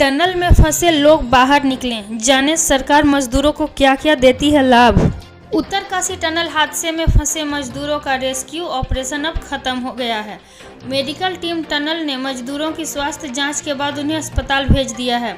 Tunnel में फंसे लोग बाहर निकलें, जाने सरकार मजदूरों को क्या क्या देती है लाभ। उत्तरकाशी टनल हादसे में फंसे मजदूरों का रेस्क्यू ऑपरेशन अब खत्म हो गया है। मेडिकल टीम टनल ने मजदूरों की स्वास्थ्य जांच के बाद उन्हें अस्पताल भेज दिया है।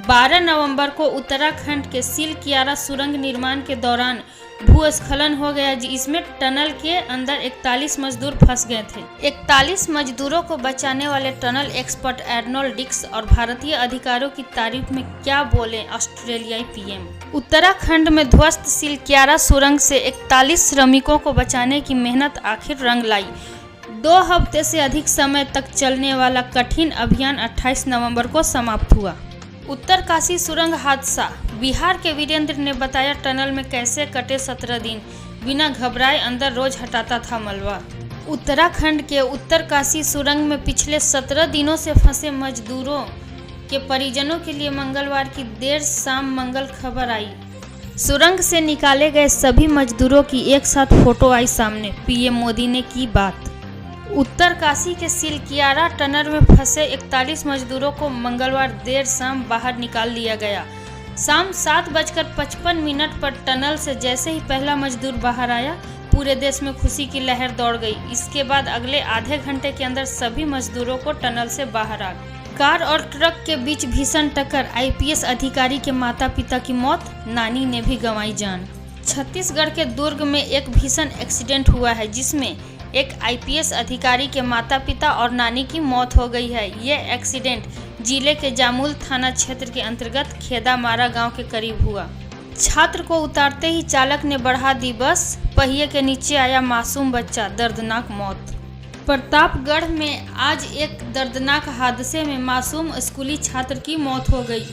12 नवंबर को उत्तराखंड के सिलकियारा सुरंग निर्माण के दौरान भूस्खलन हो गया, जिसमें टनल के अंदर 41 मजदूर फंस गए थे। 41 मजदूरों को बचाने वाले टनल एक्सपर्ट एर्नोल्ड डिक्स और भारतीय अधिकारियों की तारीफ में क्या बोले ऑस्ट्रेलियाई पीएम। उत्तराखंड में ध्वस्त सिलकियारा सुरंग से 41 श्रमिकों को बचाने की मेहनत आखिर रंग लाई। 2 हफ्ते से अधिक समय तक चलने वाला कठिन अभियान 28 नवंबर को समाप्त हुआ। उत्तरकाशी सुरंग हादसा। बिहार के वीरेंद्र ने बताया, टनल में कैसे कटे 17 दिन, बिना घबराए अंदर रोज हटाता था मलबा। उत्तराखंड के उत्तरकाशी सुरंग में पिछले 17 दिनों से फंसे मजदूरों के परिजनों के लिए मंगलवार की देर शाम मंगल खबर आई। सुरंग से निकाले गए सभी मजदूरों की एक साथ फोटो आई सामने। पीएम मोदी ने की बात। उत्तरकाशी के सिलकियारा टनल में फंसे 41 मजदूरों को मंगलवार देर शाम बाहर निकाल लिया गया। शाम 7:55 पर टनल से जैसे ही पहला मजदूर बाहर आया, पूरे देश में खुशी की लहर दौड़ गई। इसके बाद अगले आधे घंटे के अंदर सभी मजदूरों को टनल से बाहर आ गए। कार और ट्रक के बीच भीषण टक्कर, आईपीएस अधिकारी के माता पिता की मौत, नानी ने भी गंवाई जान। छत्तीसगढ़ के दुर्ग में एक भीषण एक्सीडेंट हुआ है, जिसमें एक आईपीएस अधिकारी के माता पिता और नानी की मौत हो गई है। ये एक्सीडेंट जिले के जामुल थाना क्षेत्र के अंतर्गत खेदामारा गांव के करीब हुआ। छात्र को उतारते ही चालक ने बढ़ा दी बस, पहिए के नीचे आया मासूम बच्चा, दर्दनाक मौत। प्रतापगढ़ में आज एक दर्दनाक हादसे में मासूम स्कूली छात्र की मौत हो गई।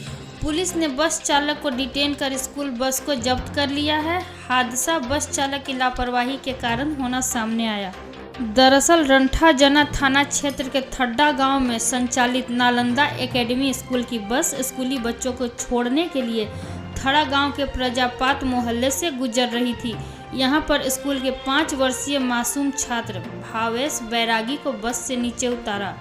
पुलिस ने बस चालक को डिटेन कर स्कूल बस को जब्त कर लिया है। हादसा बस चालक की लापरवाही के कारण होना सामने आया। दरअसल रंठाजना थाना क्षेत्र के थड्डा गांव में संचालित नालंदा एकेडमी स्कूल की बस स्कूली बच्चों को छोड़ने के लिए थड़ा गांव के प्रजापात मोहल्ले से गुजर रही थी। यहां पर स्कूल के 5 वर्षीय मासूम छात्र भावेश बैरागी को बस से नीचे उतारा।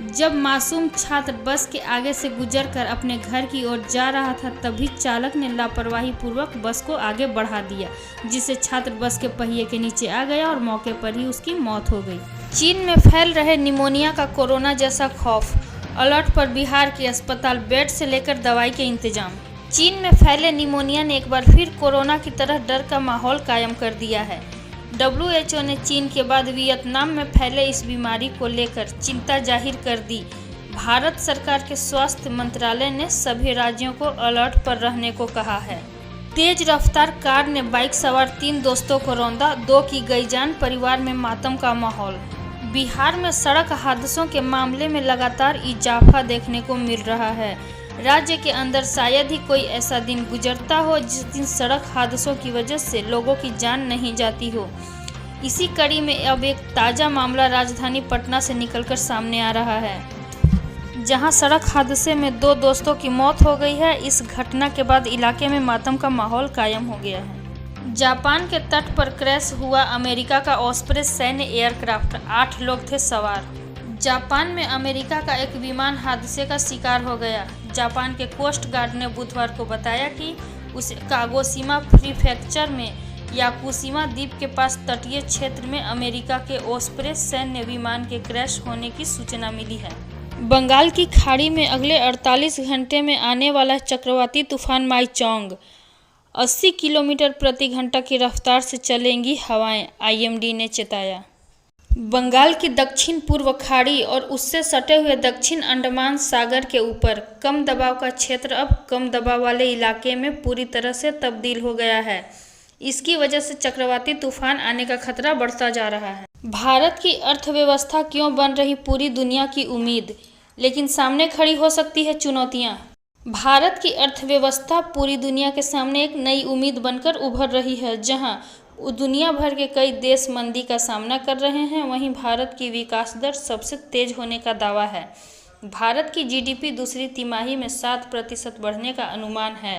जब मासूम छात्र बस के आगे से गुजरकर अपने घर की ओर जा रहा था, तभी चालक ने लापरवाही पूर्वक बस को आगे बढ़ा दिया, जिससे छात्र बस के पहिए के नीचे आ गया और मौके पर ही उसकी मौत हो गई। चीन में फैल रहे निमोनिया का कोरोना जैसा खौफ, अलर्ट पर बिहार के अस्पताल, बेड से लेकर दवाई के इंतजाम। चीन में फैले निमोनिया ने एक बार फिर कोरोना की तरह डर का माहौल कायम कर दिया है। WHO ने चीन के बाद वियतनाम में फैले इस बीमारी को लेकर चिंता जाहिर कर दी। भारत सरकार के स्वास्थ्य मंत्रालय ने सभी राज्यों को अलर्ट पर रहने को कहा है। तेज रफ्तार कार ने बाइक सवार 3 दोस्तों को रौंदा, 2 की गई जान, परिवार में मातम का माहौल। बिहार में सड़क हादसों के मामले में लगातार इजाफा देखने को मिल रहा है। राज्य के अंदर शायद ही कोई ऐसा दिन गुजरता हो जिस दिन सड़क हादसों की वजह से लोगों की जान नहीं जाती हो। इसी कड़ी में अब एक ताज़ा मामला राजधानी पटना से निकलकर सामने आ रहा है, जहां सड़क हादसे में 2 दोस्तों की मौत हो गई है। इस घटना के बाद इलाके में मातम का माहौल कायम हो गया है। जापान के तट पर क्रैश हुआ अमेरिका का ऑस्प्रे सैन्य एयरक्राफ्ट, 8 लोग थे सवार। जापान में अमेरिका का एक विमान हादसे का शिकार हो गया। जापान के कोस्ट गार्ड ने बुधवार को बताया कि उसे कागोशिमा प्रीफेक्चर में याकुशिमा द्वीप के पास तटीय क्षेत्र में अमेरिका के ऑस्प्रे सैन्य विमान के क्रैश होने की सूचना मिली है। बंगाल की खाड़ी में अगले 48 घंटे में आने वाला चक्रवाती तूफान माईचोंग 80 किलोमीटर प्रति घंटा की रफ्तार से चलेंगी हवाएं, IMD ने चेताया। बंगाल की दक्षिण पूर्व खाड़ी और उससे सटे हुए दक्षिण अंडमान सागर के ऊपर कम दबाव का क्षेत्र अब कम दबाव वाले इलाके में पूरी तरह से तब्दील हो गया है। इसकी वजह से चक्रवाती तूफान आने का खतरा बढ़ता जा रहा है। भारत की अर्थव्यवस्था क्यों बन रही पूरी दुनिया की उम्मीद, लेकिन सामने खड़ी हो सकती है चुनौतियाँ। भारत की अर्थव्यवस्था पूरी दुनिया के सामने एक नई उम्मीद बनकर उभर रही है। जहाँ दुनिया भर के कई देश मंदी का सामना कर रहे हैं, वहीं भारत की विकास दर सबसे तेज होने का दावा है। भारत की GDP दूसरी तिमाही में 7% बढ़ने का अनुमान है।